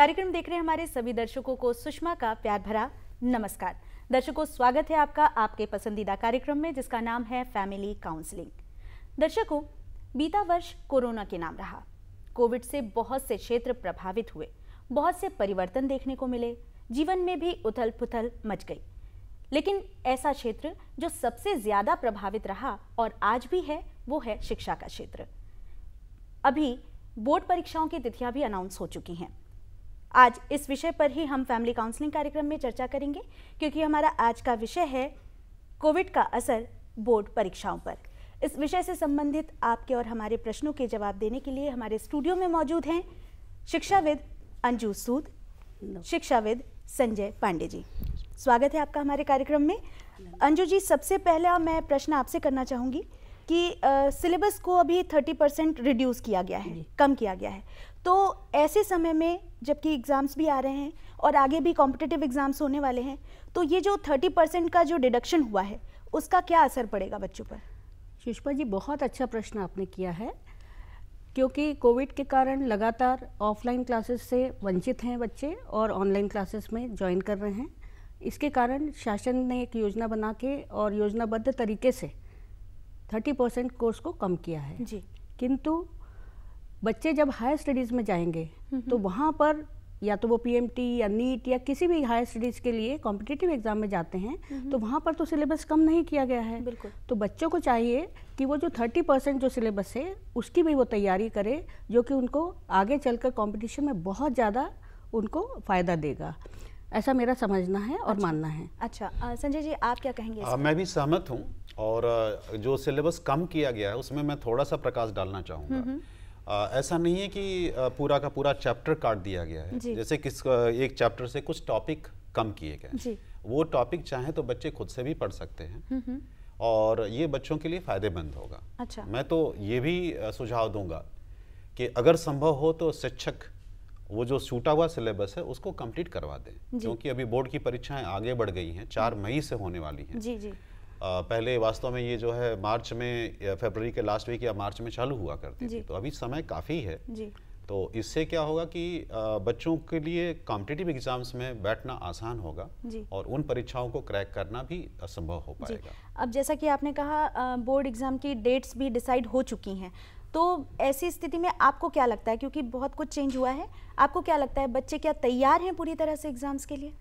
कार्यक्रम देख रहे हमारे सभी दर्शकों को सुषमा का प्यार भरा नमस्कार। दर्शकों, स्वागत है आपका आपके पसंदीदा कार्यक्रम में जिसका नाम है फैमिली काउंसलिंग। दर्शकों, बीता वर्ष कोरोना के नाम रहा। कोविड से बहुत से क्षेत्र प्रभावित हुए, बहुत से परिवर्तन देखने को मिले, जीवन में भी उथल पुथल मच गई। लेकिन ऐसा क्षेत्र जो सबसे ज्यादा प्रभावित रहा और आज भी है, वो है शिक्षा का क्षेत्र। अभी बोर्ड परीक्षाओं की तिथियां भी अनाउंस हो चुकी हैं। आज इस विषय पर ही हम फैमिली काउंसलिंग कार्यक्रम में चर्चा करेंगे, क्योंकि हमारा आज का विषय है कोविड का असर बोर्ड परीक्षाओं पर। इस विषय से संबंधित आपके और हमारे प्रश्नों के जवाब देने के लिए हमारे स्टूडियो में मौजूद हैं शिक्षाविद अंजू सूद, शिक्षाविद संजय पांडे जी। स्वागत है आपका हमारे कार्यक्रम में। अंजू जी, सबसे पहला मैं प्रश्न आपसे करना चाहूँगी कि सिलेबस को अभी 30% रिड्यूस किया गया है, कम किया गया है, तो ऐसे समय में जबकि एग्ज़ाम्स भी आ रहे हैं और आगे भी कॉम्पिटिटिव एग्ज़ाम्स होने वाले हैं, तो ये जो 30% का जो डिडक्शन हुआ है उसका क्या असर पड़ेगा बच्चों पर? सुषमा जी, बहुत अच्छा प्रश्न आपने किया है, क्योंकि कोविड के कारण लगातार ऑफलाइन क्लासेस से वंचित हैं बच्चे और ऑनलाइन क्लासेस में ज्वाइन कर रहे हैं। इसके कारण शासन ने एक योजना बना के और योजनाबद्ध तरीके से 30% कोर्स को कम किया है जी। किंतु बच्चे जब हायर स्टडीज़ में जाएंगे तो वहाँ पर या तो वो पीएमटी या नीट या किसी भी हायर स्टडीज़ के लिए कॉम्पिटिटिव एग्जाम में जाते हैं तो वहाँ पर तो सिलेबस कम नहीं किया गया है। बिल्कुल। तो बच्चों को चाहिए कि वो जो 30% जो सिलेबस है उसकी भी वो तैयारी करे, जो कि उनको आगे चलकर कॉम्पिटिशन में बहुत ज़्यादा उनको फ़ायदा देगा। ऐसा मेरा समझना है और मानना है। अच्छा, संजय जी, आप क्या कहेंगे? मैं भी सहमत हूँ, और जो सिलेबस कम किया गया है उसमें मैं थोड़ा सा प्रकाश डालना चाहूँगा। ऐसा नहीं है कि पूरा का पूरा चैप्टर काट दिया गया है। जैसे एक चैप्टर से कुछ टॉपिक कम किए गए, वो टॉपिक चाहे तो बच्चे खुद से भी पढ़ सकते हैं और ये बच्चों के लिए फायदेमंद होगा। अच्छा। मैं तो ये भी सुझाव दूंगा कि अगर संभव हो तो शिक्षक वो जो छूटा हुआ सिलेबस है उसको कंप्लीट करवा दें, क्योंकि अभी बोर्ड की परीक्षाएं आगे बढ़ गई हैं, 4 मई से होने वाली हैं। जी जी। पहले वास्तव में ये जो है मार्च में या फरवरी के लास्ट वीक या मार्च में चालू हुआ करती थी, तो अभी समय काफ़ी है जी। तो इससे क्या होगा कि बच्चों के लिए कॉम्पिटिटिव एग्जाम्स में बैठना आसान होगा और उन परीक्षाओं को क्रैक करना भी असंभव हो पाएगा। अब जैसा कि आपने कहा बोर्ड एग्जाम की डेट्स भी डिसाइड हो चुकी हैं, तो ऐसी स्थिति में आपको क्या लगता है, क्योंकि बहुत कुछ चेंज हुआ है, आपको क्या लगता है बच्चे क्या तैयार हैं पूरी तरह से एग्जाम्स के लिए?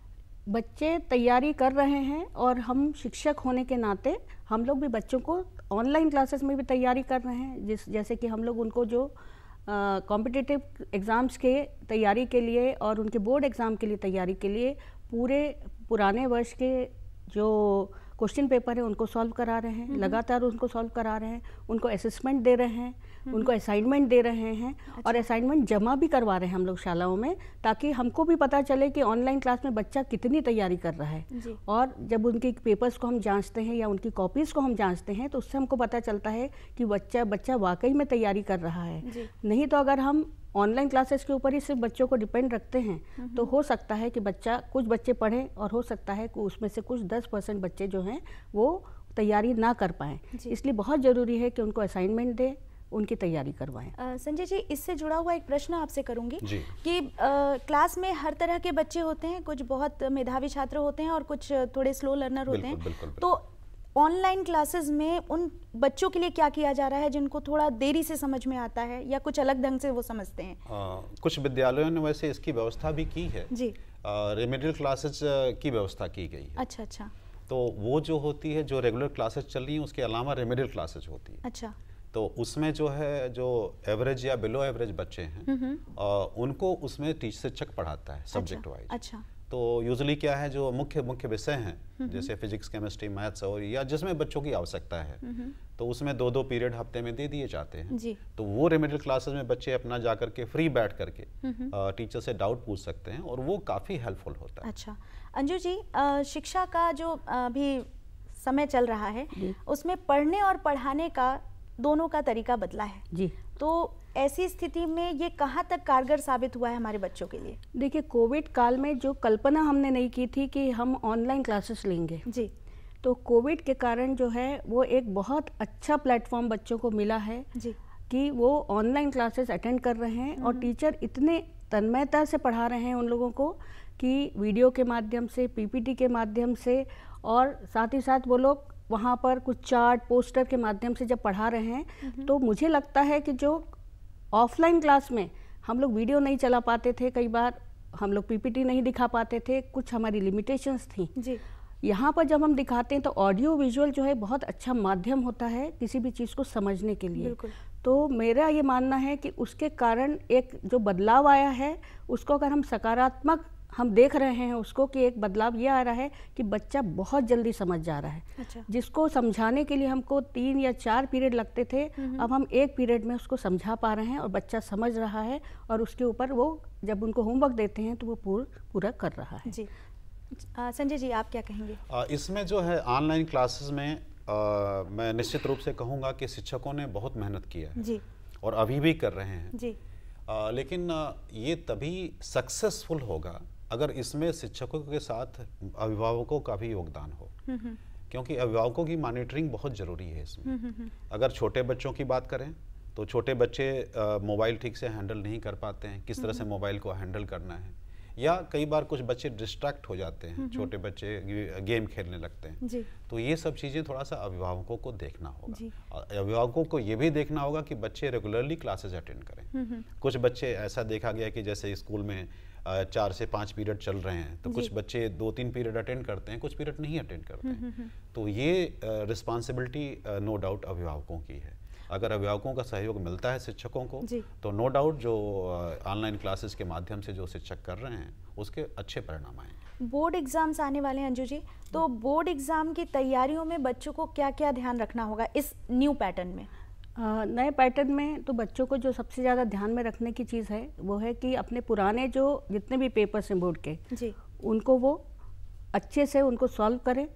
बच्चे तैयारी कर रहे हैं और हम शिक्षक होने के नाते हम लोग भी बच्चों को ऑनलाइन क्लासेस में भी तैयारी कर रहे हैं। जैसे कि हम लोग उनको जो कॉम्पिटिटिव एग्ज़ाम्स के तैयारी के लिए और उनके बोर्ड एग्ज़ाम के लिए तैयारी के लिए पूरे पुराने वर्ष के जो क्वेश्चन पेपर है उनको सॉल्व करा रहे हैं, लगातार उनको सॉल्व करा रहे हैं, उनको असेसमेंट दे रहे हैं, उनको असाइनमेंट दे रहे हैं। अच्छा। और असाइनमेंट जमा भी करवा रहे हैं हम लोग शालाओं में, ताकि हमको भी पता चले कि ऑनलाइन क्लास में बच्चा कितनी तैयारी कर रहा है। और जब उनके पेपर्स को हम जांचते हैं या उनकी कॉपीज़ को हम जांचते हैं तो उससे हमको पता चलता है कि बच्चा वाकई में तैयारी कर रहा है। नहीं तो अगर हम ऑनलाइन क्लासेस के ऊपर ही सिर्फ बच्चों को डिपेंड रखते हैं तो हो सकता है कि कुछ बच्चे पढ़ें और हो सकता है कि उसमें से कुछ 10% बच्चे जो हैं वो तैयारी ना कर पाएँ। इसलिए बहुत ज़रूरी है कि उनको असाइनमेंट दें, उनकी तैयारी करवाएं। संजय जी, इससे जुड़ा हुआ एक प्रश्न आपसे करूंगी कि क्लास में हर तरह के बच्चे होते हैं, कुछ बहुत मेधावी छात्र होते हैं और कुछ थोड़े स्लो लर्नर होते हैं। बिल्कुल। तो ऑनलाइन क्लासेस में उन बच्चों के लिए क्या किया जा रहा है जिनको थोड़ा देरी से समझ में आता है या कुछ अलग ढंग से वो समझते हैं? कुछ विद्यालयों ने वैसे इसकी व्यवस्था भी की है जी। रेमेडियल क्लासेस की व्यवस्था की गई है। अच्छा। तो वो जो होती है, जो रेगुलर क्लासेस चल रही है उसके अलावा रेमेडियल क्लासेस होती है। अच्छा। तो उसमें जो है जो एवरेज या बिलो एवरेज बच्चे हैं उनको उसमें शिक्षक पढ़ाता है सब्जेक्ट वाइज। अच्छा। तो यूजुअली क्या है, जो मुख्य विषय हैं जैसे फिजिक्स, केमिस्ट्री, मैथ्स और या जिसमें बच्चों की आवश्यकता है तो उसमें 2-2 पीरियड हफ्ते में दे दिए जाते हैं जी। तो वो रेमेडियल क्लासेस में बच्चे अपना जा करके फ्री बैठ करके टीचर से डाउट पूछ सकते हैं और वो काफ़ी हेल्पफुल होता है। अच्छा अंजू जी, शिक्षा का जो अभी समय चल रहा है उसमें पढ़ने और पढ़ाने का दोनों का तरीका बदला है जी। तो ऐसी स्थिति में ये कहाँ तक कारगर साबित हुआ है हमारे बच्चों के लिए? देखिए, कोविड काल में जो कल्पना हमने नहीं की थी कि हम ऑनलाइन क्लासेस लेंगे जी, तो कोविड के कारण जो है वो एक बहुत अच्छा प्लेटफॉर्म बच्चों को मिला है जी, कि वो ऑनलाइन क्लासेस अटेंड कर रहे हैं और टीचर इतने तन्मयता से पढ़ा रहे हैं उन लोगों को कि वीडियो के माध्यम से, पीपीटी के माध्यम से, और साथ ही साथ वो लोग वहाँ पर कुछ चार्ट पोस्टर के माध्यम से जब पढ़ा रहे हैं, तो मुझे लगता है कि जो ऑफलाइन क्लास में हम लोग वीडियो नहीं चला पाते थे, कई बार हम लोग पीपीटी नहीं दिखा पाते थे, कुछ हमारी लिमिटेशंस थी जी। यहाँ पर जब हम दिखाते हैं तो ऑडियो विजुअल जो है बहुत अच्छा माध्यम होता है किसी भी चीज़ को समझने के लिए। तो मेरा ये मानना है कि उसके कारण एक जो बदलाव आया है उसको अगर हम सकारात्मक हम देख रहे हैं उसको, कि एक बदलाव ये आ रहा है कि बच्चा बहुत जल्दी समझ जा रहा है। अच्छा। जिसको समझाने के लिए हमको 3 या 4 पीरियड लगते थे, अब हम 1 पीरियड में उसको समझा पा रहे हैं और बच्चा समझ रहा है, और उसके ऊपर वो जब उनको होमवर्क देते हैं तो वो पूरा कर रहा है जी। संजय जी, आप क्या कहेंगे? इसमें जो है ऑनलाइन क्लासेस में मैं निश्चित रूप से कहूँगा कि शिक्षकों ने बहुत मेहनत किया है जी, और अभी भी कर रहे हैं जी। लेकिन ये तभी सक्सेसफुल होगा अगर इसमें शिक्षकों के साथ अभिभावकों का भी योगदान हो, क्योंकि अभिभावकों की मॉनिटरिंग बहुत ज़रूरी है इसमें। अगर छोटे बच्चों की बात करें तो छोटे बच्चे मोबाइल ठीक से हैंडल नहीं कर पाते हैं, किस तरह से मोबाइल को हैंडल करना है, या कई बार कुछ बच्चे डिस्ट्रैक्ट हो जाते हैं, छोटे बच्चे गेम खेलने लगते हैं जी। तो ये सब चीज़ें थोड़ा सा अभिभावकों को देखना होगा। अभिभावकों को ये भी देखना होगा कि बच्चे रेगुलरली क्लासेस अटेंड करें। कुछ बच्चे ऐसा देखा गया कि जैसे स्कूल में 4 से 5 पीरियड चल रहे हैं, तो कुछ बच्चे 2-3 पीरियड अटेंड करते हैं, कुछ पीरियड नहीं अटेंड करते हैं। तो ये रिस्पॉन्सिबिलिटी नो डाउट अभिभावकों की है। अगर अभिभावकों का सहयोग मिलता है शिक्षकों को, तो नो डाउट जो ऑनलाइन क्लासेस के माध्यम से जो शिक्षक कर रहे हैं उसके अच्छे परिणाम आएंगे। बोर्ड एग्जाम्स आने वाले हैं अंजू जी, तो बोर्ड एग्जाम की तैयारियों में बच्चों को क्या क्या ध्यान रखना होगा इस न्यू पैटर्न में? नए पैटर्न में तो बच्चों को जो सबसे ज़्यादा ध्यान में रखने की चीज़ है वो है कि अपने पुराने जो जितने भी पेपर्स हैं बोर्ड के जी, उनको वो अच्छे से उनको सॉल्व करें,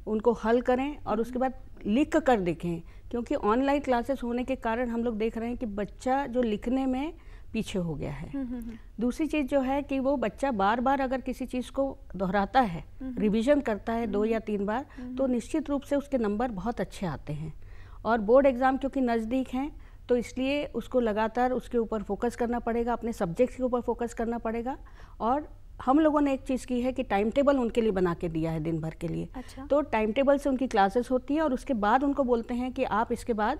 उनको हल करें, और उसके बाद लिख कर देखें। क्योंकि ऑनलाइन क्लासेस होने के कारण हम लोग देख रहे हैं कि बच्चा जो लिखने में पीछे हो गया है। दूसरी चीज़ जो है कि वो बच्चा बार बार अगर किसी चीज़ को दोहराता है, रिवीजन करता है 2 या 3 बार, तो निश्चित रूप से उसके नंबर बहुत अच्छे आते हैं। और बोर्ड एग्ज़ाम क्योंकि नज़दीक हैं तो इसलिए उसको लगातार उसके ऊपर फोकस करना पड़ेगा, अपने सब्जेक्ट्स के ऊपर फोकस करना पड़ेगा। और हम लोगों ने एक चीज़ की है कि टाइम टेबल उनके लिए बना के दिया है दिन भर के लिए। अच्छा। तो टाइम टेबल से उनकी क्लासेस होती है, और उसके बाद उनको बोलते हैं कि आप इसके बाद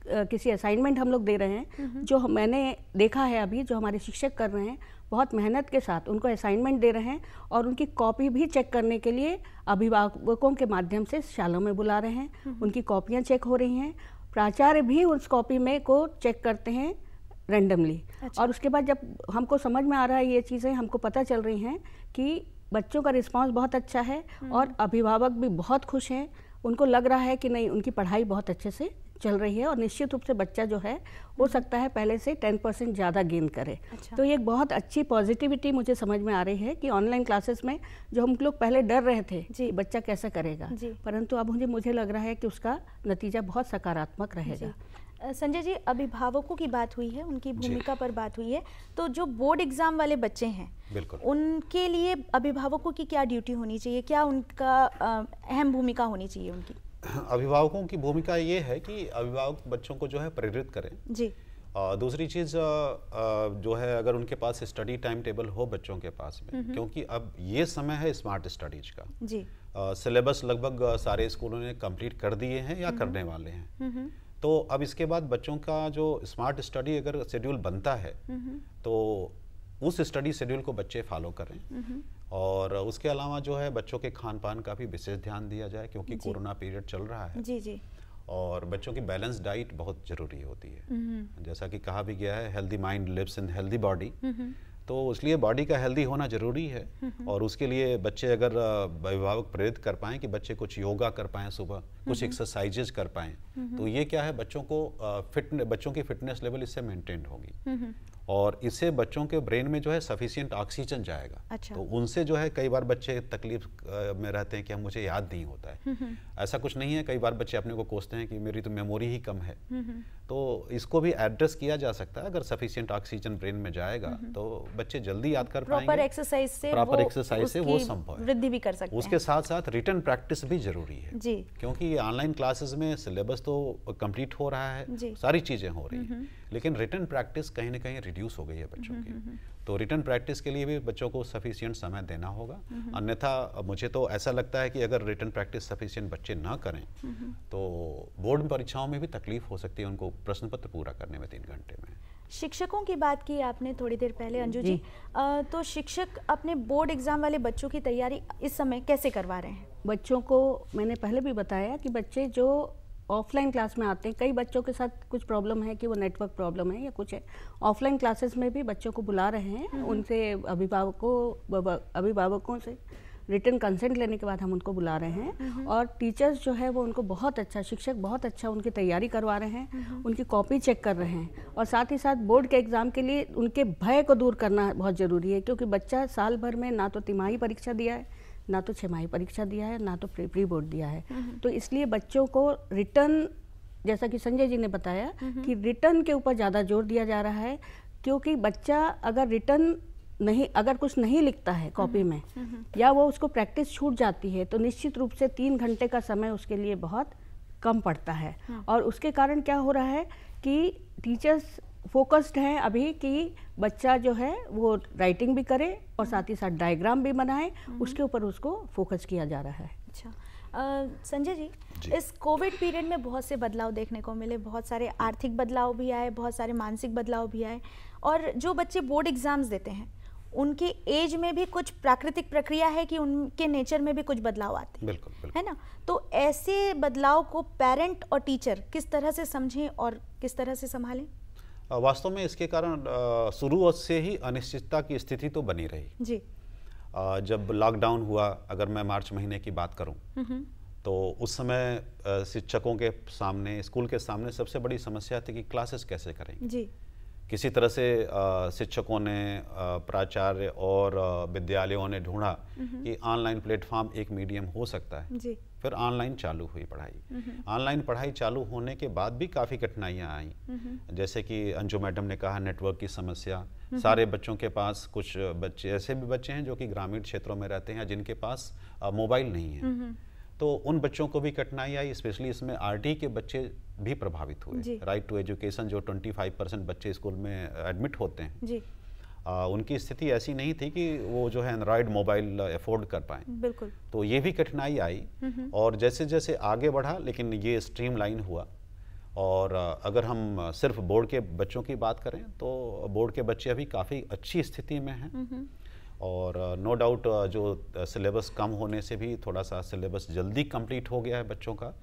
किसी असाइनमेंट हम लोग दे रहे हैं, जो मैंने देखा है अभी जो हमारे शिक्षक कर रहे हैं, बहुत मेहनत के साथ उनको असाइनमेंट दे रहे हैं, और उनकी कॉपी भी चेक करने के लिए अभिभावकों के माध्यम से शालाओं में बुला रहे हैं। उनकी कॉपियाँ चेक हो रही हैं, प्राचार्य भी उस कॉपी में को चेक करते हैं रैंडमली। अच्छा। और उसके बाद जब हमको समझ में आ रहा है, ये चीज़ें हमको पता चल रही हैं कि बच्चों का रिस्पांस बहुत अच्छा है, और अभिभावक भी बहुत खुश हैं। उनको लग रहा है कि नहीं, उनकी पढ़ाई बहुत अच्छे से चल रही है, और निश्चित रूप से बच्चा जो है हो सकता है पहले से 10% ज़्यादा गेन करे। अच्छा। तो ये एक बहुत अच्छी पॉजिटिविटी मुझे समझ में आ रही है कि ऑनलाइन क्लासेस में जो हम लोग पहले डर रहे थे कि बच्चा कैसा करेगा, परंतु अब मुझे लग रहा है कि उसका नतीजा बहुत सकारात्मक रहेगा। संजय जी, अभिभावकों की बात हुई है, उनकी भूमिका पर बात हुई है, तो जो बोर्ड एग्जाम वाले बच्चे हैं, बिल्कुल, उनके लिए अभिभावकों की क्या ड्यूटी होनी चाहिए, क्या उनका अहम भूमिका होनी चाहिए उनकी? अभिभावकों की भूमिका ये है कि अभिभावक बच्चों को जो है प्रेरित करें जी। दूसरी चीज़ जो है, अगर उनके पास स्टडी टाइम टेबल हो बच्चों के पास में, क्योंकि अब ये समय है स्मार्ट स्टडीज का जी। सिलेबस लगभग सारे स्कूलों ने कंप्लीट कर दिए हैं या करने वाले हैं। तो अब इसके बाद बच्चों का जो स्मार्ट स्टडी अगर शेड्यूल बनता है तो उस स्टडी शेड्यूल को बच्चे फॉलो करें। और उसके अलावा जो है बच्चों के खान पान का भी विशेष ध्यान दिया जाए, क्योंकि कोरोना पीरियड चल रहा है जी जी। और बच्चों की बैलेंस डाइट बहुत ज़रूरी होती है। जैसा कि कहा भी गया है, healthy mind lives in healthy body, तो इसलिए बॉडी का हेल्दी होना ज़रूरी है। और उसके लिए बच्चे अगर अभिभावक प्रेरित कर पाएँ कि बच्चे कुछ योगा कर पाएँ, सुबह कुछ एक्सरसाइजेज कर पाएँ, तो ये क्या है, बच्चों की फिटनेस लेवल इससे मेंटेन होगी, और इससे बच्चों के ब्रेन में जो है सफिशिएंट ऑक्सीजन जाएगा। अच्छा। तो उनसे जो है कई बार बच्चे तकलीफ में रहते हैं कि हम मुझे याद नहीं होता है। ऐसा कुछ नहीं है, कई बार बच्चे अपने को कोसते हैं कि मेरी तो मेमोरी ही कम है। तो इसको भी एड्रेस किया जा सकता है, अगर सफिशिएंट ऑक्सीजन ब्रेन में जाएगा तो बच्चे जल्दी याद कर पाएंगे। प्रॉपर एक्सरसाइज से वो संभव है, वृद्धि भी कर सकते हैं। उसके साथ साथ रिटन प्रैक्टिस भी जरूरी है जी, क्योंकि ऑनलाइन क्लासेस में सिलेबस तो कंप्लीट हो रहा है, सारी चीजें हो रही हैं, लेकिन रिटन प्रैक्टिस कहीं ना कहीं रिड्यूस हो गई है बच्चों की। तो रिटर्न प्रैक्टिस के लिए भी बच्चों को सफिशिएंट समय देना होगा। अन्यथा मुझे तो ऐसा लगता है कि अगर रिटर्न प्रैक्टिस सफिशिएंट बच्चे ना करें तो बोर्ड परीक्षाओं में भी तकलीफ हो सकती है उनको प्रश्न पत्र पूरा करने में 3 घंटे में। शिक्षकों की बात की आपने थोड़ी देर पहले अंजू जी, तो शिक्षक अपने बोर्ड एग्जाम वाले बच्चों की तैयारी इस समय कैसे करवा रहे हैं? बच्चों को मैंने पहले भी बताया कि बच्चे जो ऑफलाइन क्लास में आते हैं, कई बच्चों के साथ कुछ प्रॉब्लम है कि वो नेटवर्क प्रॉब्लम है या कुछ है, ऑफलाइन क्लासेस में भी बच्चों को बुला रहे हैं। उनसे अभिभावकों से रिटर्न कंसेंट लेने के बाद हम उनको बुला रहे हैं और टीचर्स जो है वो उनको बहुत अच्छा, शिक्षक बहुत अच्छा उनकी तैयारी करवा रहे हैं, उनकी कॉपी चेक कर रहे हैं और साथ ही साथ बोर्ड के एग्ज़ाम के लिए उनके भय को दूर करना बहुत ज़रूरी है, क्योंकि बच्चा साल भर में ना तो तिमाही परीक्षा दिया है, ना तो छमाही परीक्षा दिया है, ना तो प्री बोर्ड दिया है। तो इसलिए बच्चों को रिटर्न, जैसा कि संजय जी ने बताया कि रिटर्न के ऊपर ज़्यादा जोर दिया जा रहा है, क्योंकि बच्चा अगर रिटर्न नहीं, अगर कुछ नहीं लिखता है कॉपी में या वो उसको प्रैक्टिस छूट जाती है तो निश्चित रूप से 3 घंटे का समय उसके लिए बहुत कम पड़ता है। और उसके कारण क्या हो रहा है कि टीचर्स फोकस्ड हैं अभी कि बच्चा जो है वो राइटिंग भी करे और साथ ही साथ डायग्राम भी बनाए, उसके ऊपर उसको फोकस किया जा रहा है। अच्छा, संजय जी, इस कोविड पीरियड में बहुत से बदलाव देखने को मिले, बहुत सारे आर्थिक बदलाव भी आए, बहुत सारे मानसिक बदलाव भी आए, और जो बच्चे बोर्ड एग्जाम्स देते हैं उनके एज में भी कुछ प्राकृतिक प्रक्रिया है कि उनके नेचर में भी कुछ बदलाव आते हैं। बिल्कुल, बिल्कुल। है ना? तो ऐसे बदलाव को पेरेंट और टीचर किस तरह से समझें और किस तरह से संभालें? वास्तव में इसके कारण शुरू से ही अनिश्चितता की स्थिति तो बनी रही जी। जब लॉकडाउन हुआ, अगर मैं मार्च महीने की बात करूं तो उस समय शिक्षकों के सामने, स्कूल के सामने सबसे बड़ी समस्या थी कि क्लासेस कैसे करेंगे। जी। किसी तरह से शिक्षकों ने, प्राचार्य और विद्यालयों ने ढूंढा कि ऑनलाइन प्लेटफॉर्म एक मीडियम हो सकता है। जी। फिर ऑनलाइन चालू हुई पढ़ाई। ऑनलाइन पढ़ाई चालू होने के बाद भी काफ़ी कठिनाइयाँ आई, जैसे कि अंजू मैडम ने कहा, नेटवर्क की समस्या। सारे बच्चों के पास, कुछ बच्चे ऐसे भी बच्चे हैं जो कि ग्रामीण क्षेत्रों में रहते हैं जिनके पास मोबाइल नहीं है, तो उन बच्चों को भी कठिनाई आई। स्पेशली इसमें आरटी के बच्चे भी प्रभावित हुए। राइट टू एजुकेशन जो 25% बच्चे स्कूल में एडमिट होते हैं जी। उनकी स्थिति ऐसी नहीं थी कि वो जो है एंड्रॉयड मोबाइल अफोर्ड कर पाएँ। बिल्कुल। तो ये भी कठिनाई आई और जैसे जैसे आगे बढ़ा, लेकिन ये स्ट्रीमलाइन हुआ। और अगर हम सिर्फ बोर्ड के बच्चों की बात करें तो बोर्ड के बच्चे अभी काफ़ी अच्छी स्थिति में हैं और नो डाउट जो सिलेबस कम होने से भी थोड़ा सा सिलेबस जल्दी कंप्लीट हो गया है बच्चों का,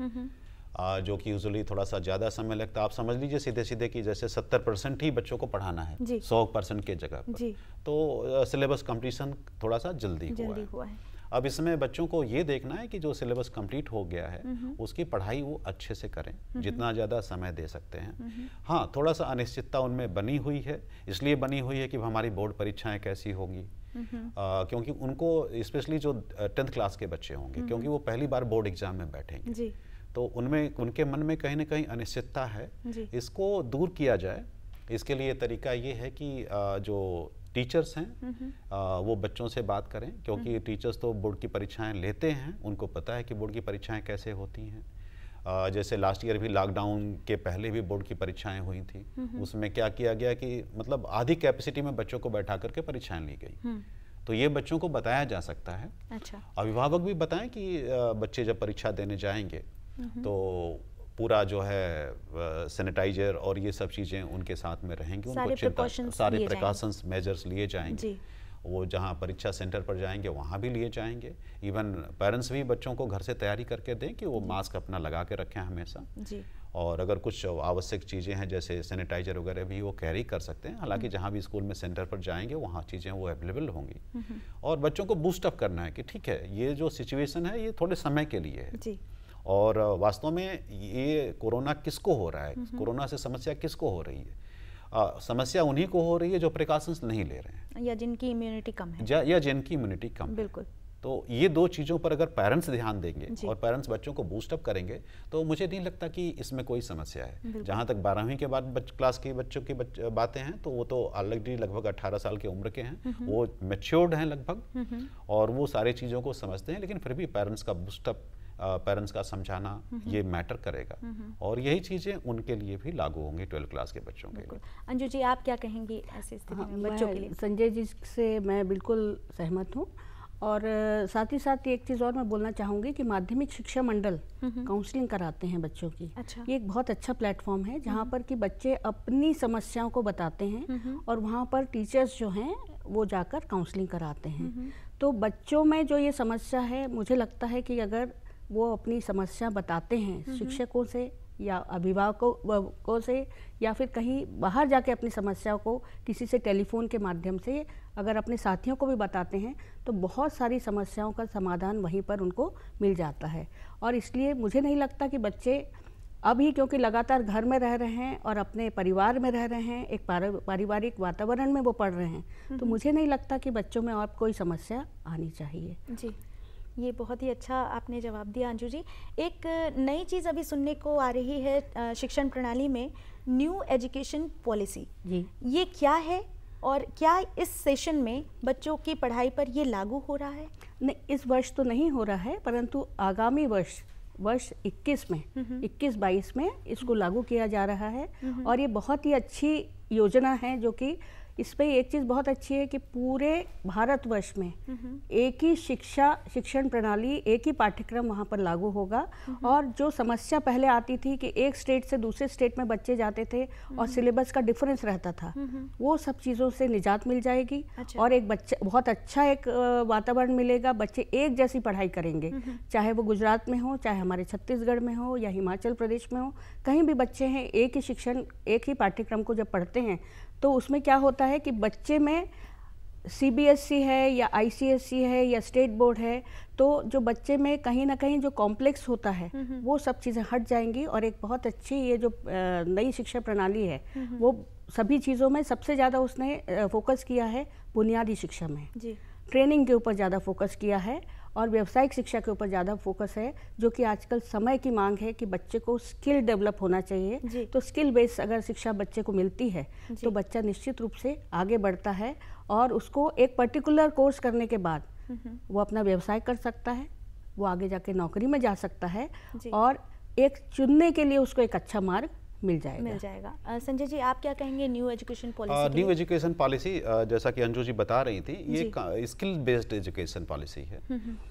जो कि यूजुअली थोड़ा सा ज़्यादा समय लगता है। आप समझ लीजिए सीधे सीधे कि जैसे 70% ही बच्चों को पढ़ाना है 100% के जगह पर, तो सिलेबस कंप्लीशन थोड़ा सा जल्दी हुआ है। अब इसमें बच्चों को ये देखना है कि जो सिलेबस कंप्लीट हो गया है उसकी पढ़ाई वो अच्छे से करें, जितना ज़्यादा समय दे सकते हैं। हाँ, थोड़ा सा अनिश्चितता उनमें बनी हुई है, इसलिए बनी हुई है कि हमारी बोर्ड परीक्षाएं कैसी होगी, क्योंकि उनको स्पेशली जो 10th क्लास के बच्चे होंगे, क्योंकि वो पहली बार बोर्ड एग्जाम में बैठेंगे, तो उनमें, उनके मन में कहीं ना कहीं अनिश्चितता है। इसको दूर किया जाए, इसके लिए तरीका ये है कि जो टीचर्स हैं वो बच्चों से बात करें, क्योंकि टीचर्स तो बोर्ड की परीक्षाएं लेते हैं, उनको पता है कि बोर्ड की परीक्षाएं कैसे होती हैं। जैसे लास्ट ईयर भी लॉकडाउन के पहले भी बोर्ड की परीक्षाएं हुई थी, उसमें क्या किया गया कि मतलब आधी कैपेसिटी में बच्चों को बैठा करके परीक्षाएं ली गई। तो ये बच्चों को बताया जा सकता है। अच्छा। अभिभावक भी बताएं कि बच्चे जब परीक्षा देने जाएंगे तो पूरा जो है सैनिटाइजर और ये सब चीज़ें उनके साथ में रहेंगी, उनको सारे प्रिकॉशंस मेजर्स लिए जाएंगे। वो जहाँ परीक्षा सेंटर पर जाएंगे वहाँ भी लिए जाएंगे। इवन पेरेंट्स भी बच्चों को घर से तैयारी करके दें कि वो मास्क अपना लगा के रखें हमेशा जी। और अगर कुछ आवश्यक चीज़ें हैं जैसे सैनिटाइजर वगैरह भी वो कैरी कर सकते हैं। हालांकि जहाँ भी स्कूल में सेंटर पर जाएंगे वहाँ चीज़ें वो अवेलेबल होंगी। और बच्चों को बूस्ट अप करना है कि ठीक है, ये जो सिचुएशन है ये थोड़े समय के लिए है जी। और वास्तव में ये कोरोना किसको हो रहा है, कोरोना से समस्या किसको हो रही है? समस्या उन्हीं को हो रही है जो प्रिकॉशंस नहीं ले रहे हैं या जिनकी इम्यूनिटी कम है, या जिनकी इम्यूनिटी कम है। बिल्कुल। तो ये दो चीज़ों पर अगर पेरेंट्स ध्यान देंगे और पेरेंट्स बच्चों को बूस्ट अप करेंगे तो मुझे नहीं लगता कि इसमें कोई समस्या है। जहाँ तक 12वीं के बाद क्लास के बच्चों की बातें हैं तो वो तो ऑलरेडी लगभग 18 साल की उम्र के हैं, वो मैच्योर्ड हैं लगभग और वो सारी चीज़ों को समझते हैं, लेकिन फिर भी पेरेंट्स का बूस्ट अप पेरेंट्स का समझाना ये मैटर करेगा, और यही चीज़ें उनके लिए भी लागू होंगी 12th क्लास के बच्चों के लिए। अंजू जी, आप क्या कहेंगी ऐसी स्थिति में बच्चों के लिए? संजय जी से मैं बिल्कुल सहमत हूँ, और साथ ही साथ एक चीज़ और मैं बोलना चाहूँगी कि माध्यमिक शिक्षा मंडल काउंसलिंग कराते हैं बच्चों की। अच्छा। ये एक बहुत अच्छा प्लेटफॉर्म है जहाँ पर कि बच्चे अपनी समस्याओं को बताते हैं और वहाँ पर टीचर्स जो हैं वो जाकर काउंसलिंग कराते हैं। तो बच्चों में जो ये समस्या है, मुझे लगता है कि अगर वो अपनी समस्या बताते हैं शिक्षकों से या अभिभावकों से या फिर कहीं बाहर जाके अपनी समस्याओं को किसी से टेलीफोन के माध्यम से अगर अपने साथियों को भी बताते हैं, तो बहुत सारी समस्याओं का समाधान वहीं पर उनको मिल जाता है। और इसलिए मुझे नहीं लगता कि बच्चे अभी, क्योंकि लगातार घर में रह रहे हैं और अपने परिवार में रह रहे हैं, एक पारिवारिक वातावरण में वो पढ़ रहे हैं, तो मुझे नहीं लगता कि बच्चों में और कोई समस्या आनी चाहिए। जी, ये बहुत ही अच्छा आपने जवाब दिया अंजू जी। एक नई चीज़ अभी सुनने को आ रही है शिक्षण प्रणाली में, न्यू एजुकेशन पॉलिसी। जी, ये क्या है और क्या इस सेशन में बच्चों की पढ़ाई पर ये लागू हो रहा है? नहीं, इस वर्ष तो नहीं हो रहा है, परंतु आगामी वर्ष 21 में 21-22 में इसको लागू किया जा रहा है। और ये बहुत ही अच्छी योजना है, जो कि इस पे एक चीज़ बहुत अच्छी है कि पूरे भारतवर्ष में एक ही शिक्षण प्रणाली, एक ही पाठ्यक्रम वहाँ पर लागू होगा। और जो समस्या पहले आती थी कि एक स्टेट से दूसरे स्टेट में बच्चे जाते थे और सिलेबस का डिफरेंस रहता था, वो सब चीज़ों से निजात मिल जाएगी। अच्छा। और एक बच्चे बहुत अच्छा एक वातावरण मिलेगा, बच्चे एक जैसी पढ़ाई करेंगे, चाहे वो गुजरात में हो, चाहे हमारे छत्तीसगढ़ में हो या हिमाचल प्रदेश में हो, कहीं भी बच्चे हैं एक ही शिक्षण, एक ही पाठ्यक्रम को जब पढ़ते हैं, तो उसमें क्या होता है कि बच्चे में CBSE है या ICSE है या स्टेट बोर्ड है, तो जो बच्चे में कहीं ना कहीं जो कॉम्प्लेक्स होता है वो सब चीज़ें हट जाएंगी। और एक बहुत अच्छी ये जो नई शिक्षा प्रणाली है, वो सभी चीज़ों में सबसे ज़्यादा उसने फोकस किया है बुनियादी शिक्षा में। जी, ट्रेनिंग के ऊपर ज़्यादा फोकस किया है और व्यावसायिक शिक्षा के ऊपर ज़्यादा फोकस है, जो कि आजकल समय की मांग है कि बच्चे को स्किल डेवलप होना चाहिए। तो स्किल बेस्ड अगर शिक्षा बच्चे को मिलती है तो बच्चा निश्चित रूप से आगे बढ़ता है और उसको एक पर्टिकुलर कोर्स करने के बाद वो अपना व्यवसाय कर सकता है, वो आगे जाके नौकरी में जा सकता है और एक चुनने के लिए उसको एक अच्छा मार्ग मिल जाएगा। संजय जी, आप क्या कहेंगे new education policy? New education policy, जैसा कि अंजू जी बता रही थी, ये स्किल बेस्ड एजुकेशन पॉलिसी है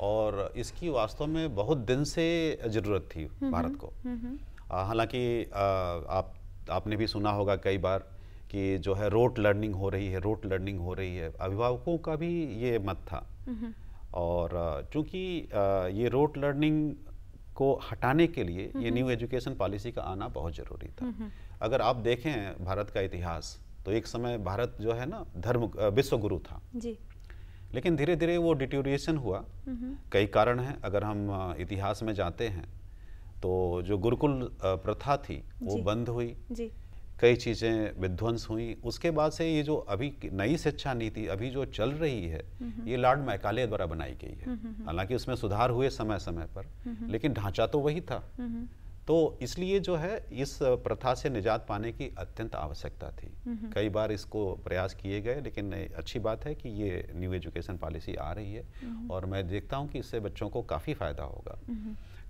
और इसकी वास्तव में बहुत दिन से ज़रूरत थी भारत को। हालांकि आपने भी सुना होगा कई बार कि जो है रोट लर्निंग हो रही है, अभिभावकों का भी ये मत था। और चूंकि ये रोट लर्निंग को हटाने के लिए ये न्यू एजुकेशन पॉलिसी का आना बहुत ज़रूरी था। अगर आप देखें भारत का इतिहास, तो एक समय भारत जो है ना विश्व गुरु था जी, लेकिन धीरे धीरे वो डिटोरिएशन हुआ। कई कारण हैं, अगर हम इतिहास में जाते हैं तो जो गुरुकुल प्रथा थी वो बंद हुई जी। कई चीज़ें विध्वंस हुई। उसके बाद से ये जो अभी नई शिक्षा नीति अभी जो चल रही है, ये लॉर्ड मैकाले द्वारा बनाई गई है। हालांकि उसमें सुधार हुए समय समय पर, लेकिन ढांचा तो वही था। तो इसलिए जो है इस प्रथा से निजात पाने की अत्यंत आवश्यकता थी। कई बार इसको प्रयास किए गए, लेकिन अच्छी बात है कि ये न्यू एजुकेशन पॉलिसी आ रही है और मैं देखता हूँ कि इससे बच्चों को काफ़ी फायदा होगा।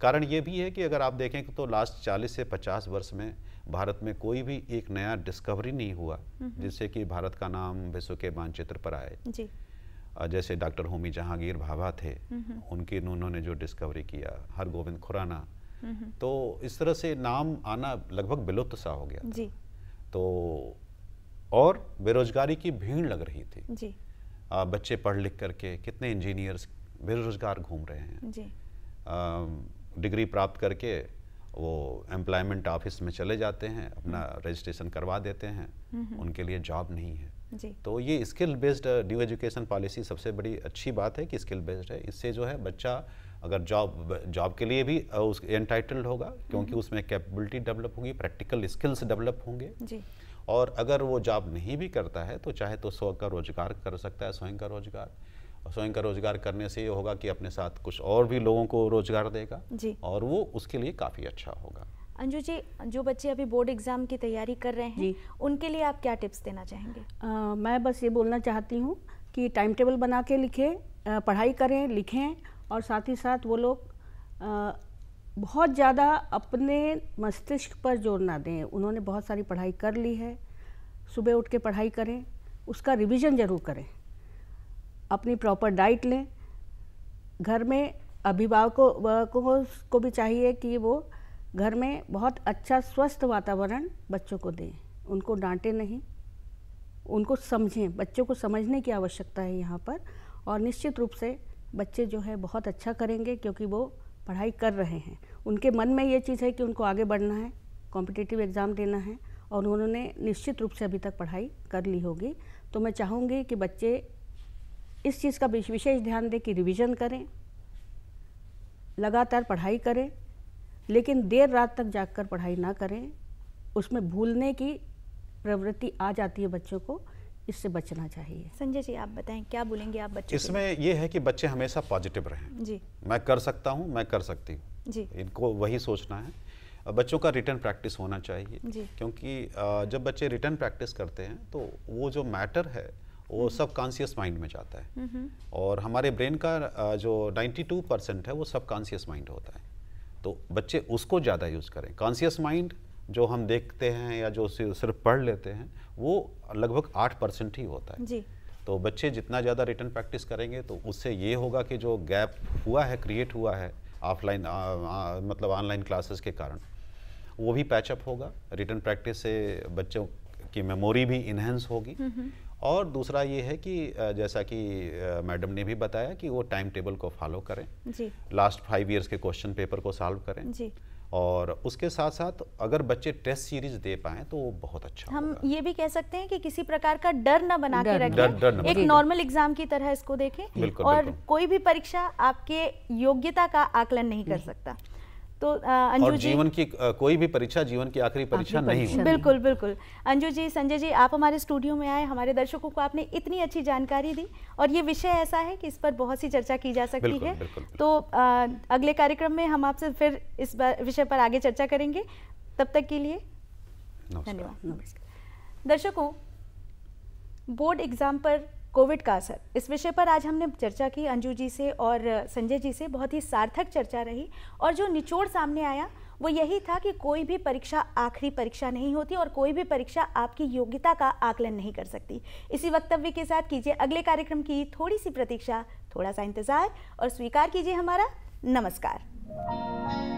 कारण ये भी है कि अगर आप देखें तो लास्ट 40 से 50 वर्ष में भारत में कोई भी एक नया डिस्कवरी नहीं हुआ जिससे कि भारत का नाम विश्व के मानचित्र पर आए जी। जैसे डॉक्टर होमी जहांगीर भाभा थे, उन्होंने जो डिस्कवरी किया, हरगोविंद खुराना, तो इस तरह से नाम आना लगभग विलुप्त सा हो गया जी। तो और बेरोजगारी की भीड़ लग रही थी जी। बच्चे पढ़ लिख करके कितने इंजीनियर्स बेरोजगार घूम रहे हैं जी। डिग्री प्राप्त करके वो एम्प्लॉयमेंट ऑफिस में चले जाते हैं, अपना रजिस्ट्रेशन करवा देते हैं, उनके लिए जॉब नहीं है जी। तो ये skill based new education policy सबसे बड़ी अच्छी बात है कि स्किल बेस्ड है। इससे जो है बच्चा अगर जॉब के लिए भी एंटाइटल्ड होगा, क्योंकि उसमें कैपेबिलिटी डेवलप होगी, प्रैक्टिकल स्किल्स डेवलप होंगे जी। और अगर वो जॉब नहीं भी करता है तो चाहे तो स्वयं का रोजगार कर सकता है, स्वयं का रोजगार करने से ये होगा कि अपने साथ कुछ और भी लोगों को रोजगार देगा जी। और वो उसके लिए काफ़ी अच्छा होगा। अंजू जी, जो बच्चे अभी बोर्ड एग्जाम की तैयारी कर रहे हैं उनके लिए आप क्या टिप्स देना चाहेंगे? मैं बस ये बोलना चाहती हूँ कि टाइम टेबल बना के लिखें, पढ़ाई करें, लिखें और साथ ही साथ वो लोग बहुत ज़्यादा अपने मस्तिष्क पर जोर ना दें। उन्होंने बहुत सारी पढ़ाई कर ली है, सुबह उठ के पढ़ाई करें, उसका रिवीजन ज़रूर करें, अपनी प्रॉपर डाइट लें। घर में अभिभावकों को भी चाहिए कि वो घर में बहुत अच्छा स्वस्थ वातावरण बच्चों को दें, उनको डांटें नहीं, उनको समझें। बच्चों को समझने की आवश्यकता है यहाँ पर, और निश्चित रूप से बच्चे जो है बहुत अच्छा करेंगे क्योंकि वो पढ़ाई कर रहे हैं। उनके मन में ये चीज़ है कि उनको आगे बढ़ना है, कॉम्पिटिटिव एग्ज़ाम देना है, और उन्होंने निश्चित रूप से अभी तक पढ़ाई कर ली होगी। तो मैं चाहूँगी कि बच्चे इस चीज़ का विशेष ध्यान दें कि रिवीजन करें, लगातार पढ़ाई करें, लेकिन देर रात तक जागकर पढ़ाई ना करें। उसमें भूलने की प्रवृत्ति आ जाती है बच्चों को, इससे बचना चाहिए। संजय जी, आप बताएं क्या बोलेंगे आप बच्चों इसमें ये है कि बच्चे हमेशा पॉजिटिव रहें जी। मैं कर सकता हूँ, मैं कर सकती हूँ जी, इनको वही सोचना है। बच्चों का रिटन प्रैक्टिस होना चाहिए जी। क्योंकि जब बच्चे रिटन प्रैक्टिस करते हैं तो वो जो मैटर है वो सब कॉन्शियस माइंड में जाता है, और हमारे ब्रेन का जो 92% है वो सब कॉन्शियस माइंड होता है। तो बच्चे उसको ज़्यादा यूज़ करें। कॉन्शियस माइंड जो हम देखते हैं या जो सिर्फ पढ़ लेते हैं वो लगभग 8% ही होता है जी। तो बच्चे जितना ज़्यादा रिटन प्रैक्टिस करेंगे तो उससे ये होगा कि जो गैप हुआ है, क्रिएट हुआ है ऑफलाइन मतलब ऑनलाइन क्लासेस के कारण, वो भी पैचअप होगा। रिटन प्रैक्टिस से बच्चों की मेमोरी भी इन्हेंस होगी। और दूसरा ये है कि जैसा कि मैडम ने भी बताया कि वो टाइम टेबल को फॉलो करें जी। लास्ट 5 इयर्स के क्वेश्चन पेपर को सॉल्व करें जी। और उसके साथ साथ अगर बच्चे टेस्ट सीरीज दे पाएं तो वो बहुत अच्छा हम होगा। ये भी कह सकते हैं कि किसी प्रकार का डर न बना के रखें, एक नॉर्मल एग्जाम की तरह इसको देखें। बिल्कुल, और बिल्कुल। कोई भी परीक्षा आपके योग्यता का आकलन नहीं कर सकता। तो अंजू और जी, जीवन की कोई भी परीक्षा जीवन की आखिरी परीक्षा नहीं होती। बिल्कुल बिल्कुल। अंजू जी, संजय जी, आप हमारे स्टूडियो में आए, हमारे दर्शकों को आपने इतनी अच्छी जानकारी दी, और ये विषय ऐसा है कि इस पर बहुत सी चर्चा की जा सकती है। बिल्कुल। तो अगले कार्यक्रम में हम आपसे फिर इस विषय पर आगे चर्चा करेंगे। तब तक के लिए धन्यवाद, नमस्कार। दर्शकों, बोर्ड एग्जाम पर कोविड का असर, इस विषय पर आज हमने चर्चा की अंजू जी से और संजय जी से। बहुत ही सार्थक चर्चा रही, और जो निचोड़ सामने आया वो यही था कि कोई भी परीक्षा आखिरी परीक्षा नहीं होती, और कोई भी परीक्षा आपकी योग्यता का आकलन नहीं कर सकती। इसी वक्तव्य के साथ कीजिए अगले कार्यक्रम की थोड़ी सी प्रतीक्षा, थोड़ा सा इंतजार, और स्वीकार कीजिए हमारा नमस्कार।